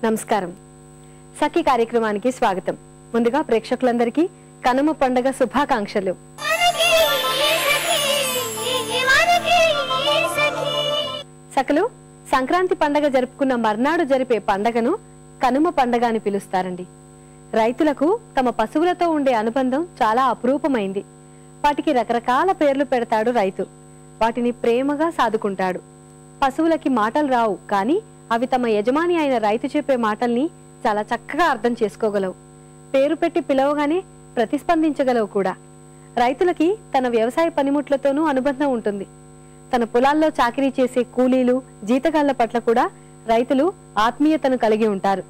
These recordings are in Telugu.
నమస్కారం. సఖీ కార్యక్రమానికి స్వాగతం. ముందుగా ప్రేక్షకులందరికీ కనుమ పండుగ శుభాకాంక్షలు. సఖలు, సంక్రాంతి పండుగ జరుపుకున్న మర్నాడు జరిపే పండుగను కనుమ పండుగ అని పిలుస్తారండి. రైతులకు తమ పశువులతో ఉండే అనుబంధం చాలా అపురూపమైంది. వాటికి రకరకాల పేర్లు పెడతాడు రైతు. వాటిని ప్రేమగా సాదుకుంటాడు. పశువులకి మాటలు రావు, కానీ అవి తమ యజమాని అయిన రైతు చెప్పే మాటల్ని చాలా చక్కగా అర్థం చేసుకోగలవు. పేరు పెట్టి పిలవగానే ప్రతిస్పందించగలవు కూడా. రైతులకి తన వ్యవసాయ పనిముట్లతోనూ అనుబంధం ఉంటుంది. తన పొలాల్లో చాకిరీ చేసే కూలీలు, జీతగాళ్ల పట్ల కూడా రైతులు ఆత్మీయతను కలిగి ఉంటారు.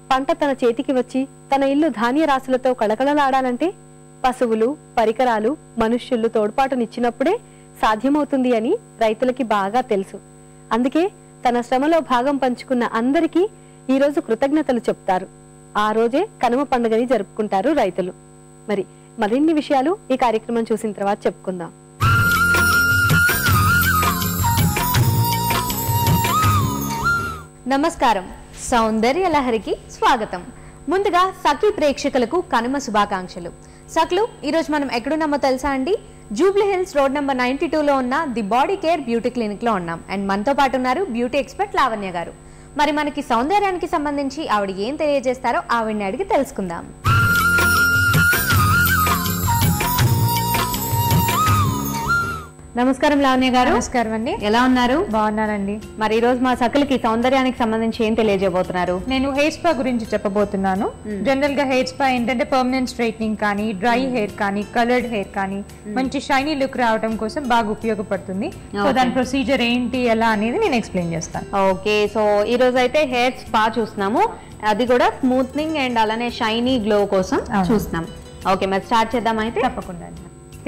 పంట తన చేతికి వచ్చి తన ఇల్లు ధాన్య రాశులతో కళకళలాడాలంటే పశువులు, పరికరాలు, మనుష్యులు తోడ్పాటునిచ్చినప్పుడే సాధ్యమవుతుంది అని రైతులకి బాగా తెలుసు. అందుకే తన శ్రమలో భాగం పంచుకున్న అందరికీ ఈరోజు కృతజ్ఞతలు చెప్తారు. ఆ రోజే కనుమ పండుగని జరుపుకుంటారు రైతులు. మరి మరిన్ని విషయాలు ఈ కార్యక్రమం చూసిన తర్వాత చెప్పుకుందాం. నమస్కారం. సౌందర్య లహరికి స్వాగతం. ముందుగా సఖీ ప్రేక్షకులకు కనుమ శుభాకాంక్షలు. సఖలు, ఈరోజు మనం ఎక్కడున్నామో తెలుసా అండి? జూబ్లీ హిల్స్ రోడ్ నెంబర్ 92లో ఉన్న the body care beauty clinic లో ఉన్నాం. అండ్ మనతో పాటు ఉన్నారు బ్యూటీ ఎక్స్పర్ట్ లావణ్య గారు. మరి మనకి సౌందర్యానికి సంబంధించి ఆవిడ ఏం తెలియజేస్తారో ఆవిడని అడిగి తెలుసుకుందాం. నమస్కారం లావణ్య గారు. నమస్కారం అండి. ఎలా ఉన్నారు? బాగున్నానండి. మరి ఈ రోజు మా సఖలకి సౌందర్యానికి సంబంధించి ఏం తెలియజేయబోతున్నారు? నేను హెయిర్ స్పా గురించి చెప్పబోతున్నాను. జనరల్ గా హెయిర్ స్పా ఏంటంటే పర్మనెంట్ స్ట్రైట్నింగ్ కానీ, డ్రై హెయిర్ కానీ, కలర్డ్ హెయిర్ కానీ మంచి షైనీ లుక్ రావడం కోసం బాగా ఉపయోగపడుతుంది. సో దాని ప్రొసీజర్ ఏంటి, ఎలా అనేది నేను ఎక్స్ప్లెయిన్ చేస్తాను. ఓకే, సో ఈ రోజు అయితే హెయిర్ స్పా చూస్తున్నాము. అది కూడా స్మూత్నింగ్ అండ్ అలానే షైనీ గ్లో కోసం చూస్తున్నాం. ఓకే, మరి స్టార్ట్ చేద్దాం అయితే. తప్పకుండా.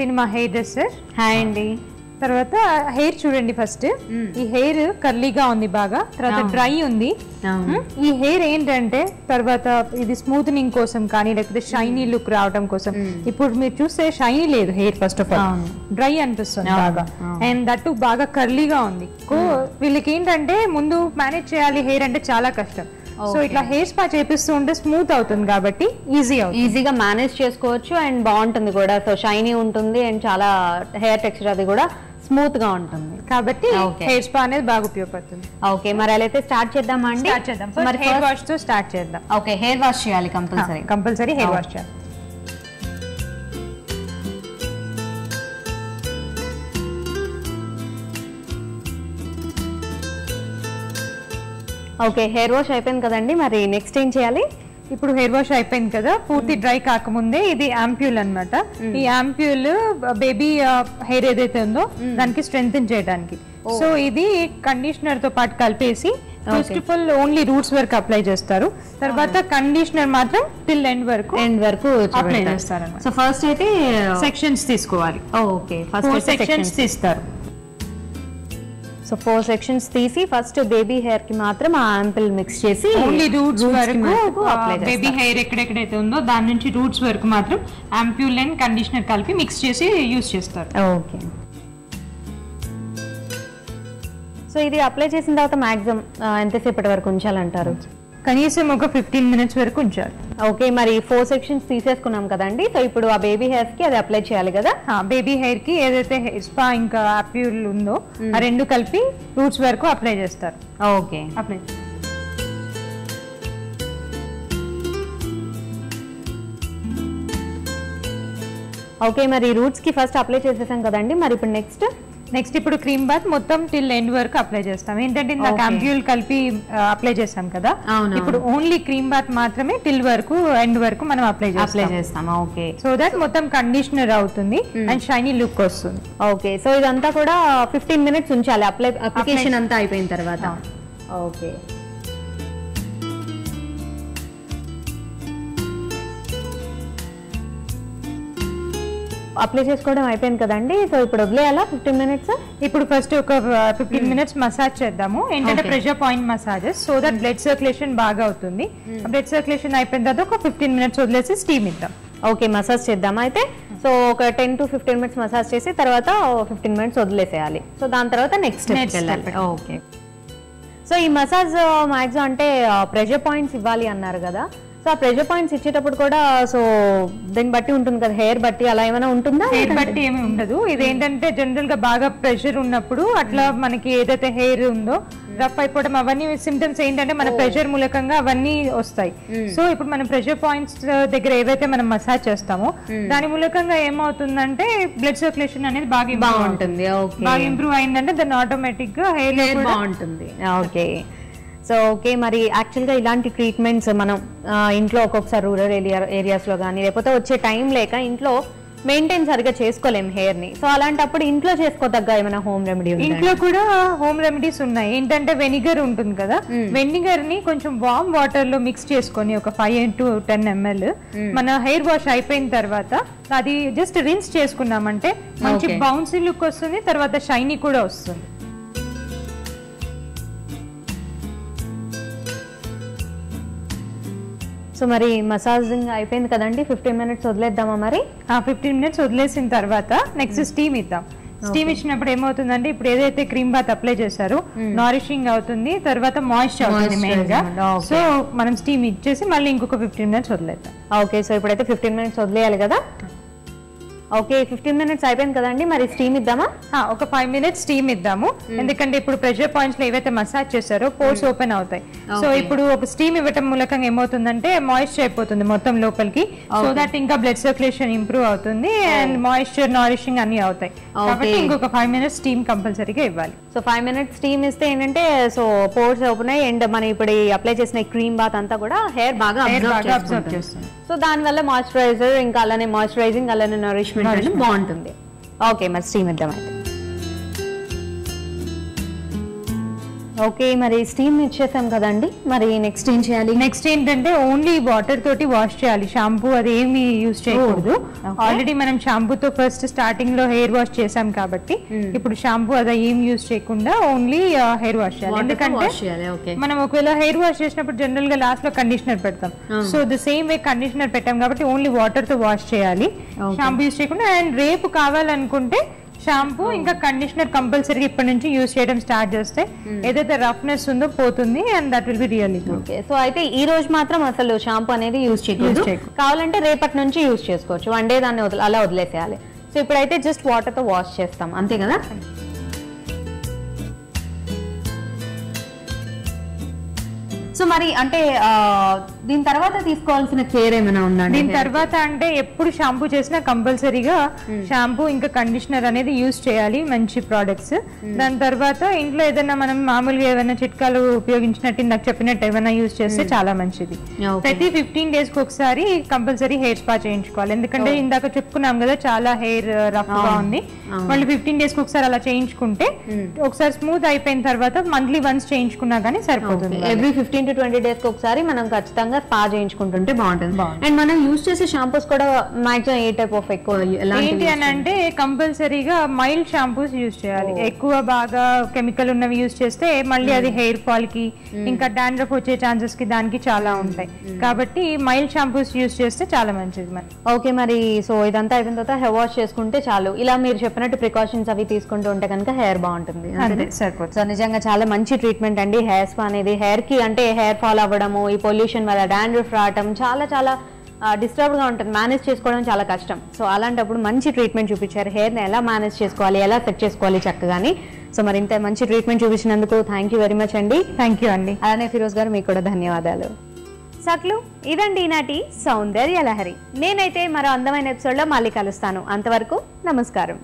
తిని మా హెయిర్ డ్రెస్సర్. హాయ్ అండి. తర్వాత హెయిర్ చూడండి. ఫస్ట్ ఈ హెయిర్ కర్లీగా ఉంది బాగా, తర్వాత డ్రై ఉంది. ఈ హెయిర్ ఏంటంటే తర్వాత ఇది స్మూత్నింగ్ కోసం కానీ, లేకపోతే షైనీ లుక్ రావడం కోసం. ఇప్పుడు మీరు చూస్తే షైనీ లేదు hair, first of all dry అనిపిస్తుంది బాగా. అండ్ దట్టు బాగా కర్లీగా ఉంది. వీళ్ళకి ఏంటంటే ముందు మేనేజ్ చేయాలి హెయిర్ అంటే చాలా కష్టం. సో ఇట్లా హెయిర్ స్పా చేపిస్తూ ఉంటే స్మూత్ అవుతుంది కాబట్టి ఈజీగా మేనేజ్ చేసుకోవచ్చు అండ్ బాగుంటుంది కూడా. సో షైనీ ఉంటుంది అండ్ చాలా హెయిర్ టెక్స్చర్ అది కూడా స్మూత్ గా ఉంటుంది కాబట్టి హెయిర్ స్పా అనేది బాగా ఉపయోగపడుతుంది. ఓకే, మరి అలా అయితే స్టార్ట్ చేద్దామా అండి? స్టార్ట్ చేద్దాం. మరి హెయిర్ వాష్ తో స్టార్ట్ చేద్దాం. ఓకే, హెయిర్ వాష్ చేయాలి కంపల్సరీ హెయిర్ వాష్ చేయాలి. ఓకే, హెయిర్ వాష్ అయిపోయింది కదండి, మరి నెక్స్ట్ ఏం చేయాలి? ఇప్పుడు హెయిర్ వాష్ అయిపోయింది కదా, పూర్తి డ్రై కాకముందే ఇది యాంప్యూల్ అన్నమాట. ఈ యాంప్యూల్ బేబీ హెయిర్ ఏదైతే ఉందో దానికి స్ట్రెంగ్తెన్ చేయడానికి. సో ఇది కండిషనర్ తో పాటు కలిపేసి first of all only roots వరకు అప్లై చేస్తారు. తర్వాత కండిషనర్ మాత్రం టిల్ ఎండ్ వరకు అప్లై చేస్తారు. సో ఫస్ట్ అయితే సెక్షన్స్ తీసుకోవాలి. ఓకే, ఫస్ట్ సెక్షన్స్ తీస్తారు. సో 4 సెక్షన్స్ తీసి ఫస్ట్ బేబీ హెయిర్ కి మాత్రం ఆ యాంపిల్ మిక్స్ చేసి ఓన్లీ రూట్స్ వరకు బేబీ హెయిర్ ఎక్కడెక్కడైతే ఉందో దాని నుంచి రూట్స్ వరకు మాత్రం యాంప్యూల్ అండ్ కండిషనర్ కలిపి మిక్స్ చేసి యూజ్ చేస్తారు. ఓకే, సో ఇది అప్లై చేసిన తర్వాత మాక్సిమం ఎంతసేపటి వరకు ఉంచాలంటారు? కనీసం ఒక 15 minutes వరకు ఉంచాలి. ఓకే, మరి 4 సెక్షన్స్ తీసేసుకున్నాం కదండి. సో ఇప్పుడు ఆ బేబీ హెయిర్స్ కి అది అప్లై చేయాలి కదా? బేబీ హెయిర్ కి ఏదైతే హెయిర్ స్పా ఇంకా అప్యూల్ ఉందో ఆ రెండు కలిపి రూట్స్ వరకు అప్లై చేస్తారు. Okay, apply. ఓకే, మరి రూట్స్ కి ఫస్ట్ అప్లై చేసేసాం కదండి, మరి ఇప్పుడు నెక్స్ట్ ఇప్పుడు క్రీమ్ బాత్ మొత్తం టిల్ ఎండ్ వరకు అప్లై చేస్తాం. ఏంటంటే నాకు యాంప్యూల్ కలిపి అప్లై చేస్తాం కదా, ఇప్పుడు ఓన్లీ క్రీమ్ బాత్ మాత్రమే టిల్ వరకు ఎండ్ వరకు మనం అప్లై చేస్తాం. ఓకే, సో దట్ మొత్తం కండిషనర్ అవుతుంది అండ్ షైనీ లుక్ వస్తుంది. ఓకే, సో ఇదంతా కూడా 15 minutes ఉంచాలి అప్లికేషన్ అంతా అయిపోయిన తర్వాత. ఓకే, అప్లై చేసుకోవడం అయిపోయింది కదండి. సో ఇప్పుడు వదిలేయాలా 15 minutes? ఇప్పుడు ఫస్ట్ ఒక 15 minutes మసాజ్ చేద్దాము. ఏంటంటే pressure point massages, so that blood circulation బాగా అవుతుంది. బ్లడ్ సర్క్యులేషన్ అయిపోయిన తర్వాత ఒక 15 minutes వదిలేసి స్టీమ్ ఇద్దాం. ఓకే, మసాజ్ చేద్దామా అయితే? సో ఒక 10 to 15 minutes మసాజ్ చేసి తర్వాత 15 minutes వదిలేసేయాలి. సో దాని తర్వాత నెక్స్ట్ వెళ్ళాలి. ఓకే, సో ఈ మసాజ్ మ్యాక్సిమం అంటే ప్రెషర్ పాయింట్స్ ఇవ్వాలి అన్నారు కదా, సో ఆ ప్రెషర్ పాయింట్స్ ఇచ్చేటప్పుడు కూడా సో దీన్ని బట్టి ఉంటుంది కదా, హెయిర్ బట్టి అలా ఏమైనా ఉంటుందా? హెయిర్ బట్టి ఏమి ఉండదు. ఇది ఏంటంటే జనరల్ గా బాగా ప్రెషర్ ఉన్నప్పుడు అట్లా మనకి ఏదైతే హెయిర్ ఉందో రఫ్ అయిపోవడం అవన్నీ సిమ్టమ్స్ ఏంటంటే మన ప్రెషర్ మూలకంగా అవన్నీ వస్తాయి. సో ఇప్పుడు మనం ప్రెషర్ పాయింట్స్ దగ్గర ఏవైతే మనం మసాజ్ చేస్తామో దాని మూలకంగా ఏమవుతుందంటే బ్లడ్ సర్క్యులేషన్ అనేది బాగా ఉంటుంది. బాగా ఇంప్రూవ్ అయిందంటే దాన్ని ఆటోమేటిక్ గా హెయిర్ బాగుంటుంది. Okay, so okay. మరి యాక్చువల్గా ఇలాంటి ట్రీట్మెంట్స్ మనం ఇంట్లో ఒక్కొక్కసారి రూరల్ ఏరియాస్లో కానీ లేకపోతే వచ్చే టైం లేక ఇంట్లో మెయింటైన్ సరిగా చేసుకోలేం హెయిర్ ని, సో అలాంటప్పుడు ఇంట్లో చేసుకోదగ్గ ఏమైనా హోమ్ రెమెడీ? ఇంట్లో కూడా హోమ్ రెమెడీస్ ఉన్నాయి. ఏంటంటే వెనిగర్ ఉంటుంది కదా, వెనిగర్ ని కొంచెం వామ్ వాటర్ లో మిక్స్ చేసుకొని ఒక 5 to 10 ml మన హెయిర్ వాష్ అయిపోయిన తర్వాత అది జస్ట్ రిన్స్ చేసుకున్నామంటే మంచి బౌన్సీ లుక్ వస్తుంది, తర్వాత షైనీ కూడా వస్తుంది. సో మరి మసాజింగ్ అయిపోయింది కదండి, 15 minutes వదిలేద్దామా? మరి 15 minutes వదిలేసిన తర్వాత నెక్స్ట్ స్టీమ్ ఇద్దాం. స్టీమ్ ఇచ్చినప్పుడు ఏమవుతుందంటే ఇప్పుడు ఏదైతే క్రీమ్ బాత్ అప్లై చేశారో నారిషింగ్ అవుతుంది, తర్వాత మాయిశ్చర్ అవుతుంది మెయిన్ గా. సో మనం స్టీమ్ ఇచ్చేసి మళ్ళీ ఇంకొక 15 minutes వదిలేద్దాం. ఓకే, సో ఇప్పుడైతే 15 minutes వదిలేయాలి కదా. ఓకే, 15 minutes అయిపోయింది కదండి, మరి స్టీమ్ ఇద్దామా? ఒక 5 minutes స్టీమ్ ఇద్దాము. ఎందుకంటే ఇప్పుడు ప్రెషర్ పాయింట్స్ లో ఏవైతే మసాజ్ చేశారో పోర్స్ ఓపెన్ అవుతాయి. సో ఇప్పుడు ఒక స్టీమ్ ఇవ్వటం మూలకంగా ఏమవుతుందంటే మాయిశ్చర్ అయిపోతుంది మొత్తం లోపలికి, సో దట్ ఇంకా బ్లడ్ సర్క్యులేషన్ ఇంప్రూవ్ అవుతుంది అండ్ మాయిశ్చర్ నారిషింగ్ అన్ని అవుతాయి. కాబట్టి ఇంకొక 5 minutes స్టీమ్ కంపల్సరీగా ఇవ్వాలి. సో 5 minutes స్టీమ్ ఇస్తే ఏంటంటే సో పోర్స్ ఓపెన్ అయ్యి అండ్ మనం ఇప్పుడు అప్లై చేసిన క్రీమ్ బాత్ అంతా కూడా హెయిర్ బాగా అబ్జర్వ్ చేస్తుంది. సో దానివల్ల మాయిశ్చరైజర్ ఇంకా అలానే మాయిశ్చరైజింగ్ అలానే నరిష్మెంట్ బాగుంటుంది. ఓకే, మరి స్టీమ్ ఇద్దాం అయితే. ఓకే, మరి స్టీమ్ ఇచ్చేసాం కదండి, మరి నెక్స్ట్ ఏం చేయాలి? నెక్స్ట్ ఏంటంటే ఓన్లీ వాటర్ తోటి వాష్ చేయాలి, షాంపూ అదేమి యూజ్ చేయకూడదు. ఆల్రెడీ మనం షాంపూతో ఫస్ట్ స్టార్టింగ్ లో హెయిర్ వాష్ చేసాం కాబట్టి ఇప్పుడు షాంపూ అది ఏం యూజ్ చేయకుండా ఓన్లీ హెయిర్ వాష్ చేయాలి. ఎందుకంటే మనం ఒకవేళ హెయిర్ వాష్ చేసినప్పుడు జనరల్ గా లాస్ట్ లో కండిషనర్ పెడతాం, so the same way conditioner పెట్టాం కాబట్టి ఓన్లీ వాటర్ తో వాష్ చేయాలి, షాంపూ యూజ్ చేయకుండా. అండ్ రేపు కావాలనుకుంటే షాంపూ ఇంకా కండిషనర్ కంపల్సరీగా ఇప్పటి నుంచి యూజ్ చేయడం స్టార్ట్ చేస్తే ఏదైతే రఫ్నెస్ ఉందో పోతుంది and that will be really good. So అయితే ఈ రోజు మాత్రం అసలు షాంపూ అనేది యూజ్ చేయకూడదు, కావాలంటే రేపటి నుంచి యూజ్ చేసుకోవచ్చు, వన్ డే దాన్ని అలా వదిలేసేయాలి. సో ఇప్పుడైతే జస్ట్ వాటర్ తో వాష్ చేస్తాం అంతే కదా. సో మరి అంటే దీని తర్వాత తీసుకోవాల్సిన కేర్ ఏమైనా ఉందా? దీని తర్వాత అంటే ఎప్పుడు షాంపూ చేసినా కంపల్సరీగా షాంపూ ఇంకా కండిషనర్ అనేది యూజ్ చేయాలి, మంచి ప్రోడక్ట్స్. దాని తర్వాత ఇంట్లో ఏదైనా మనం మామూలుగా ఏమైనా చిట్కాలు ఉపయోగించినట్టు నాకు చెప్పినట్టు ఏమైనా యూజ్ చేస్తే చాలా మంచిది. ప్రతి 15 days కి ఒకసారి కంపల్సరీ హెయిర్ స్పా చేయించుకోవాలి. ఎందుకంటే ఇందాక చెప్పుకున్నాం కదా చాలా హెయిర్ రఫ్ గా ఉంది, మళ్ళీ 15 days కి ఒకసారి అలా చేయించుకుంటే ఒకసారి స్మూత్ అయిపోయిన తర్వాత మంత్లీ వన్స్ చేయించుకున్నా గానీ సరిపోతుంది. ఎవ్రీ 15 to 20 days కి ఒకసారి మనం ఖచ్చితంగా స్పా చేయించుకుంటుంటే బాగుంటుంది. అండ్ మనం యూజ్ చేసే షాంపూస్ కూడా మాక్సిమం ఏ టైప్ ఆఫ్ ఎక్కువ ఏంటి అని అంటే కంపల్సరీగా మైల్డ్ షాంపూస్ యూజ్ చేయాలి. ఎక్కువ బాగా కెమికల్ ఉన్నవి యూజ్ చేస్తే మళ్ళీ అది హెయిర్ ఫాల్ కి ఇంకా డాండ్రఫ్ వచ్చే ఛాన్సెస్ కి దానికి చాలా ఉంటాయి, కాబట్టి మైల్డ్ షాంపూస్ యూజ్ చేస్తే చాలా మంచిది. మరి ఓకే, మరి సో ఇదంతా అయిపోయిన తర్వాత హెయిర్ వాష్ చేసుకుంటే చాలు. ఇలా మీరు చెప్పినట్టు ప్రికాషన్స్ అవి తీసుకుంటూ ఉంటే కనుక హెయిర్ బాగుంటుంది, సరిపోతుంది. సో నిజంగా చాలా మంచి ట్రీట్మెంట్ అండి హెయిర్ స్పా అనేది. హెయిర్ కి అంటే హెయిర్ ఫాల్ అవ్వడము, ఈ పొల్యూషన్ వల్ల డాండ్రఫ్ రావటం చాలా చాలా డిస్టర్బ్ గా ఉంటుంది, మేనేజ్ చేసుకోవడం చాలా కష్టం. సో అలాంటప్పుడు మంచి ట్రీట్మెంట్ చూపించారు, హెయిర్ ని ఎలా మేనేజ్ చేసుకోవాలి, ఎలా సెట్ చేసుకోవాలి చక్కగాని. సో మరి ఇంత మంచి ట్రీట్మెంట్ చూపించినందుకు థ్యాంక్ యూ వెరీ మచ్ అండి. థ్యాంక్ యూ అండి. అలానే ఫిరోజ్ గారు మీకు కూడా ధన్యవాదాలు. సక్లు, ఇదండి ఈనాటి సౌందర్య లహరి. నేనైతే మరో అందమైన ఎపిసోడ్ లో మళ్ళీ కలుస్తాను. అంతవరకు నమస్కారం.